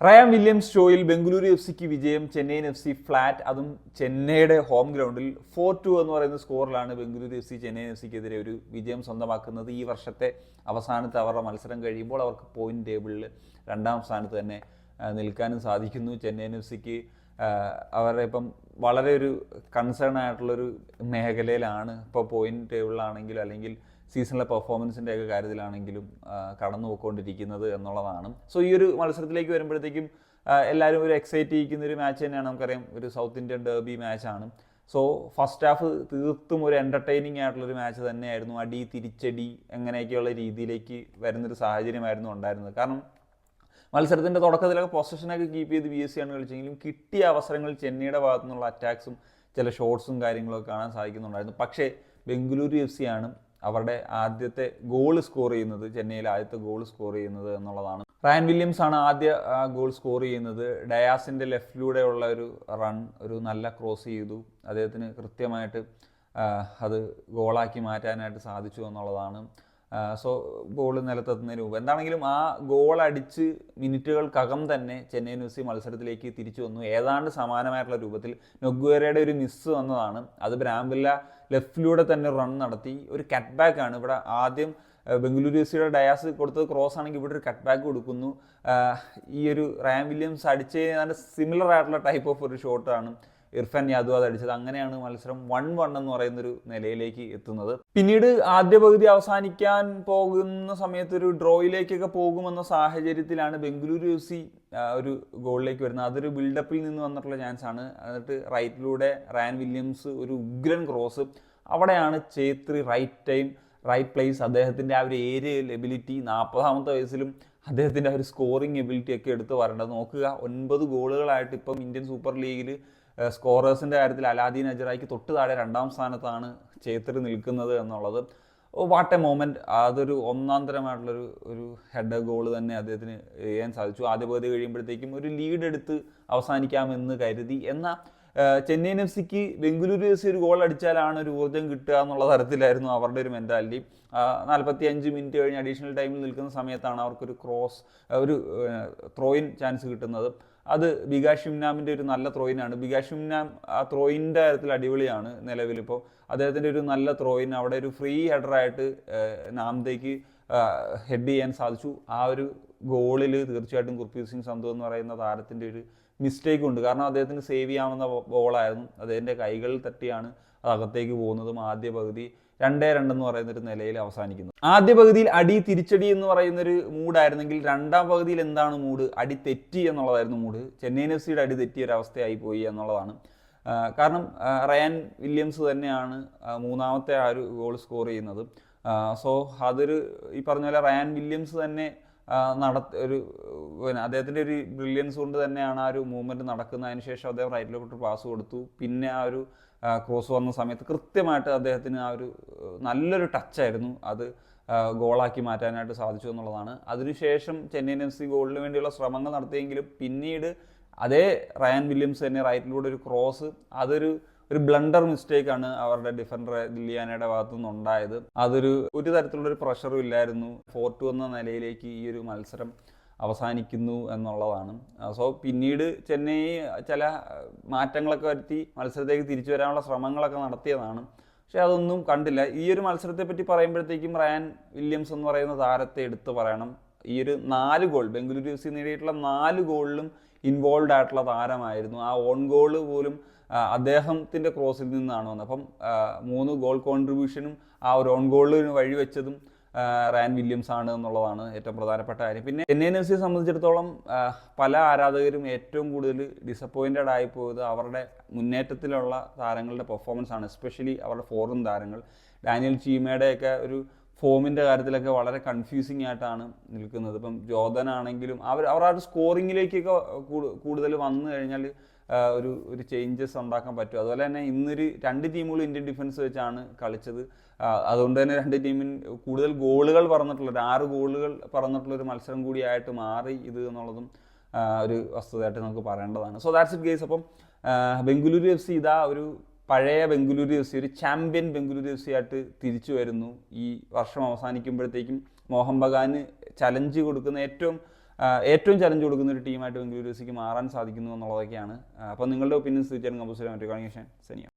Ryan Williams ഷോയിൽ Bengaluru F സിക്ക് വിജയം, ചെന്നൈയിൻ എഫ് സി ഫ്ലാറ്റ്, അതും ചെന്നൈയുടെ ഹോം ഗ്രൗണ്ടിൽ 4-2 എന്ന് പറയുന്ന സ്കോറിലാണ് Bengaluru F C Chennaiyin F സിക്കെതിരെ ഒരു വിജയം സ്വന്തമാക്കുന്നത്. ഈ വർഷത്തെ അവസാനത്തെ അവരുടെ മത്സരം കഴിയുമ്പോൾ അവർക്ക് പോയിന്റ് ടേബിളിൽ 2ാം സ്ഥാനത്ത് തന്നെ നിൽക്കാനും സാധിക്കുന്നു. ചെന്നൈയിൻ എഫ് സിക്ക് അവരുടെ ഇപ്പം വളരെ ഒരു കൺസേൺ ആയിട്ടുള്ളൊരു മേഖലയിലാണ് ഇപ്പോൾ പോയിന്റ് ടേബിളിലാണെങ്കിലും അല്ലെങ്കിൽ സീസണിലെ പെർഫോമൻസിൻ്റെ ഒക്കെ കാര്യത്തിലാണെങ്കിലും കടന്നു പോയിക്കൊണ്ടിരിക്കുന്നത് എന്നുള്ളതാണ്. സോ ഈ ഒരു മത്സരത്തിലേക്ക് വരുമ്പോഴത്തേക്കും എല്ലാവരും ഒരു എക്സൈറ്റ് ചെയ്യിക്കുന്ന ഒരു മാച്ച് തന്നെയാണ്. നമുക്കറിയാം, ഒരു സൗത്ത് ഇന്ത്യൻ ഡെർബി മാച്ചാണ്. സോ ഫസ്റ്റ് ഹാഫ് തീർത്തും ഒരു എൻ്റർടൈനിങ് ആയിട്ടുള്ളൊരു മാച്ച് തന്നെയായിരുന്നു. അടി തിരിച്ചടി എങ്ങനെയൊക്കെയുള്ള രീതിയിലേക്ക് വരുന്നൊരു സാഹചര്യമായിരുന്നു ഉണ്ടായിരുന്നത്. കാരണം മത്സരത്തിൻ്റെ തുടക്കത്തിലൊക്കെ പൊസഷനൊക്കെ കീപ്പ് ചെയ്ത് BSC ആണ് കളിച്ചെങ്കിലും കിട്ടിയ അവസരങ്ങൾ ചെന്നൈയുടെ ഭാഗത്തു നിന്നുള്ള അറ്റാക്സും ചില ഷോട്ട്സും കാര്യങ്ങളൊക്കെ കാണാൻ സാധിക്കുന്നുണ്ടായിരുന്നു. പക്ഷേ ബംഗളൂരു എഫ് സി ആണ് അവരുടെ ആദ്യത്തെ ഗോൾ സ്കോർ ചെയ്യുന്നത്, ചെന്നൈയിലെ ആദ്യത്തെ ഗോൾ സ്കോർ ചെയ്യുന്നത് എന്നുള്ളതാണ്. റയാൻ വില്യംസ് ആണ് ആദ്യ ഗോൾ സ്കോർ ചെയ്യുന്നത്. ഡയാസിൻ്റെ ലെഫ്റ്റിലൂടെയുള്ള ഒരു റൺ, ഒരു നല്ല ക്രോസ് ചെയ്തു. അദ്ദേഹത്തിന് കൃത്യമായിട്ട് അത് ഗോളാക്കി മാറ്റാനായിട്ട് സാധിച്ചു എന്നുള്ളതാണ്. സോ ഗോൾ നിലത്തെത്തുന്നതിന് മുമ്പ് എന്താണെങ്കിലും ആ ഗോൾ അടിച്ച് മിനിറ്റുകൾക്കകം തന്നെ ചെന്നൈയിൻ എഫ് സി മത്സരത്തിലേക്ക് തിരിച്ചു വന്നു. ഏതാണ്ട് സമാനമായിട്ടുള്ള രൂപത്തിൽ നൊഗ്വേരയുടെ ഒരു മിസ് വന്നതാണ്. അത് ബ്രാംവില്ല ലെഫ്റ്റിലൂടെ തന്നെ റൺ നടത്തി. ഒരു കട്ട് ബാക്ക് ആണ് ഇവിടെ. ആദ്യം ബംഗളൂരു എഫ് സിയുടെ ഡയാസ് കൊടുത്തത് ക്രോസ് ആണെങ്കിൽ ഇവിടെ ഒരു കട്ട് ബാക്ക് കൊടുക്കുന്നു. ഈ ഒരു റയാൻ വില്യംസ് അടിച്ച് ഏതാണ്ട് സിമിലർ ആയിട്ടുള്ള ടൈപ്പ് ഓഫ് ഒരു ഷോട്ടാണ് ഇർഫാൻ യാദവ് അത് അടിച്ചത്. അങ്ങനെയാണ് മത്സരം 1-1 എന്ന് പറയുന്നൊരു നിലയിലേക്ക് എത്തുന്നത്. പിന്നീട് ആദ്യ പകുതി അവസാനിക്കാൻ പോകുന്ന സമയത്ത് ഒരു ഡ്രോയിലേക്കൊക്കെ പോകുമെന്ന സാഹചര്യത്തിലാണ് ബംഗളൂരു എഫ് സി ഒരു ഗോളിലേക്ക് വരുന്നത്. അതൊരു ബിൽഡപ്പിൽ നിന്ന് വന്നിട്ടുള്ള ചാൻസ് ആണ്. എന്നിട്ട് റൈറ്റിലൂടെ റയാൻ വില്യംസ് ഒരു ഉഗ്രൻ ക്രോസ്. അവിടെയാണ് Chhetri right time right place. അദ്ദേഹത്തിൻ്റെ ആ ഒരു ഏരിയൽ എബിലിറ്റി, 40ാമത്തെ വയസ്സിലും അദ്ദേഹത്തിൻ്റെ ആ ഒരു സ്കോറിങ് എബിലിറ്റി ഒക്കെ എടുത്ത് വരേണ്ടത്. നോക്കുക, 9 ഗോളുകളായിട്ട് ഇപ്പം ഇന്ത്യൻ സൂപ്പർ ലീഗിൽ സ്കോറേഴ്സിൻ്റെ കാര്യത്തിൽ അലാദീൻ അജറായിക്ക് തൊട്ട് താഴെ 2ാം സ്ഥാനത്താണ് ചേത്രി നിൽക്കുന്നത് എന്നുള്ളത്. What A moment. അതൊരു ഒന്നാം തരമായിട്ടുള്ളൊരു ഹെഡർ ഗോൾ തന്നെ അദ്ദേഹത്തിന് ചെയ്യാൻ സാധിച്ചു. ആദ്യ പകുതി കഴിയുമ്പോഴത്തേക്കും ഒരു ലീഡ് എടുത്ത് അവസാനിക്കാമെന്ന് കരുതി. എന്നാൽ ചെന്നൈയിൻ എഫ് സിക്ക് ബംഗളൂരു എഫ് സി ഒരു ഗോൾ അടിച്ചാലാണ് ഒരു ഊർജ്ജം കിട്ടുക എന്നുള്ള തരത്തിലായിരുന്നു അവരുടെ ഒരു മെൻറ്റാലിറ്റി. 45 മിനിറ്റ് കഴിഞ്ഞ് അഡീഷണൽ ടൈമിൽ നിൽക്കുന്ന സമയത്താണ് അവർക്കൊരു ക്രോസ്, ഒരു ത്രോയിൻ ചാൻസ് കിട്ടുന്നത്. അത് ബികാഷിംനാമിൻ്റെ ഒരു നല്ല ത്രോയിനാണ്. ബികാഷിംനാം ആ ത്രോയിൻ്റെ കാര്യത്തിൽ അടിപൊളിയാണ് നിലവിലിപ്പോൾ. അദ്ദേഹത്തിൻ്റെ ഒരു നല്ല ത്രോയിൻ അവിടെ ഒരു ഫ്രീ ഹെഡറായിട്ട് നാമത്തേക്ക് ഹെഡ് ചെയ്യാൻ സാധിച്ചു. ആ ഒരു ഗോളിൽ തീർച്ചയായിട്ടും ഗുർപ്രീത് സിംഗ് സന്ധു എന്ന് പറയുന്ന താരത്തിൻ്റെ ഒരു മിസ്റ്റേക്ക് ഉണ്ട്. കാരണം അദ്ദേഹത്തിന് സേവ് ചെയ്യാവുന്ന ബോളായിരുന്നു. അദ്ദേഹത്തിൻ്റെ കൈകളിൽ തട്ടിയാണ് അത് അകത്തേക്ക് പോകുന്നതും. ആദ്യ പകുതി 2-2 എന്ന് പറയുന്നൊരു നിലയിൽ അവസാനിക്കുന്നു. ആദ്യ പകുതിയിൽ അടി തിരിച്ചടി എന്ന് പറയുന്നൊരു മൂഡായിരുന്നെങ്കിൽ 2ാം പകുതിയിൽ എന്താണ് മൂഡ്? അടി തെറ്റി എന്നുള്ളതായിരുന്നു മൂഡ്. ചെന്നൈയിൻ എഫ് സിയുടെ അടി തെറ്റിയൊരവസ്ഥയായി പോയി എന്നുള്ളതാണ്. കാരണം റയാൻ വില്യംസ് തന്നെയാണ് 3ാമത്തെ ആ ഒരു ഗോൾ സ്കോർ ചെയ്യുന്നത്. സോ അതൊരു ഈ പറഞ്ഞ പോലെ റയാൻ വില്യംസ് തന്നെ അദ്ദേഹത്തിൻ്റെ ഒരു ബ്രില്യൻസ് കൊണ്ട് തന്നെയാണ് ആ ഒരു മൂവ്മെൻറ്റ് നടക്കുന്നത്. അതിന് ശേഷം അദ്ദേഹം റൈറ്റിലോട്ട് പാസ് കൊടുത്തു. പിന്നെ ആ ഒരു ക്രോസ് വന്ന സമയത്ത് കൃത്യമായിട്ട് അദ്ദേഹത്തിന് ആ ഒരു നല്ലൊരു ടച്ചായിരുന്നു. അത് ഗോളാക്കി മാറ്റാനായിട്ട് സാധിച്ചു എന്നുള്ളതാണ്. അതിനുശേഷം ചെന്നൈയിൻ എഫ് സി ഗോളിന് വേണ്ടിയുള്ള ശ്രമങ്ങൾ നടത്തിയെങ്കിലും പിന്നീട് അതേ റയാൻ വില്യംസ് തന്നെ റൈറ്റിലൂടെ ഒരു ക്രോസ്, അതൊരു ബ്ലണ്ടർ മിസ്റ്റേക്കാണ് അവരുടെ ഡിഫൻഡർ ലിയാനയുടെ ഭാഗത്തു നിന്നുണ്ടായത്. ഒരു തരത്തിലുള്ളൊരു പ്രഷറും ഇല്ലായിരുന്നു. 4-2 എന്ന നിലയിലേക്ക് ഈ ഒരു മത്സരം അവസാനിക്കുന്നു എന്നുള്ളതാണ്. സോ പിന്നീട് ചെന്നൈ ചില മാറ്റങ്ങളൊക്കെ വരുത്തി മത്സരത്തേക്ക് തിരിച്ചു വരാനുള്ള ശ്രമങ്ങളൊക്കെ നടത്തിയതാണ്. പക്ഷെ അതൊന്നും കണ്ടില്ല. ഈ ഒരു മത്സരത്തെ പറ്റി പറയുമ്പോഴത്തേക്കും റയാൻ വില്യംസ് എന്ന് പറയുന്ന താരത്തെ എടുത്തു പറയണം. ഈ ഒരു 4 ഗോൾ ബംഗളൂരു എഫ് സി നേടിയിട്ടുള്ള 4 ഗോളിലും ഇൻവോൾവ് ആയിട്ടുള്ള താരമായിരുന്നു. ആ ഓൺ ഗോൾ പോലും അദ്ദേഹത്തിൻ്റെ ക്രോസിൽ നിന്നാണ് വന്നത്. അപ്പം 3 ഗോൾ കോൺട്രിബ്യൂഷനും ആ ഒരു ഓൺ ഗോളിന് വഴിവെച്ചതും റയാൻ വില്യംസ് ആണ് എന്നുള്ളതാണ് ഏറ്റവും പ്രധാനപ്പെട്ട കാര്യം. പിന്നെ ചെന്നൈയിൻ എഫ് സിയെ സംബന്ധിച്ചിടത്തോളം പല ആരാധകരും ഏറ്റവും കൂടുതൽ ഡിസപ്പോയിൻറ്റഡ് ആയിപ്പോയത് അവരുടെ മുന്നേറ്റത്തിലുള്ള താരങ്ങളുടെ പെർഫോമൻസ് ആണ്. എസ്പെഷ്യലി അവരുടെ ഫോറിൻ താരങ്ങൾ. ഡാനിയൽ ചീമയുടെയൊക്കെ ഒരു ഫോമിൻ്റെ കാര്യത്തിലൊക്കെ വളരെ കൺഫ്യൂസിങ് ആയിട്ടാണ് നിൽക്കുന്നത്. ഇപ്പം ജോർദൻ ആണെങ്കിലും അവർ ആ ഒരു സ്കോറിങ്ങിലേക്കൊക്കെ കൂടുതൽ വന്നു കഴിഞ്ഞാൽ ഒരു ചേഞ്ചസ് ഉണ്ടാക്കാൻ പറ്റും. അതുപോലെ തന്നെ ഇന്നൊരു 2 ടീമുകളും ഇന്ത്യൻ ഡിഫൻസ് വെച്ചാണ് കളിച്ചത്. അതുകൊണ്ട് തന്നെ 2 ടീമിന് കൂടുതൽ ഗോളുകൾ പറന്നിട്ടുള്ള 6 ഗോളുകൾ പറന്നിട്ടുള്ളൊരു മത്സരം കൂടിയായിട്ട് മാറി ഇത് എന്നുള്ളതും ഒരു വസ്തുതയായിട്ട് നമുക്ക് പറയേണ്ടതാണ്. So that's it guys. അപ്പം ബംഗളൂരു എഫ് സി ഇതാ ഒരു പഴയ ബംഗളൂരു എഫ് സി, ഒരു ചാമ്പ്യൻ ബംഗളൂരു എഫ് സി ആയിട്ട് തിരിച്ചു വരുന്നു. ഈ വർഷം അവസാനിക്കുമ്പോഴത്തേക്കും മോഹൻ ബഗാന് ചലഞ്ച് കൊടുക്കുന്ന ഏറ്റവും ഏറ്റവും ചലഞ്ച് കൊടുക്കുന്ന ഒരു ടീമായിട്ട് ബംഗളൂരു എഫ് സിക്ക് മാറാൻ സാധിക്കുന്നു എന്നുള്ളതൊക്കെയാണ്. അപ്പോൾ നിങ്ങളുടെ ഒപ്പീനിയൻസ് തീർച്ചയായിട്ടും കമ്പോസ് ചെയ്യാൻ പറ്റും. സനിയ.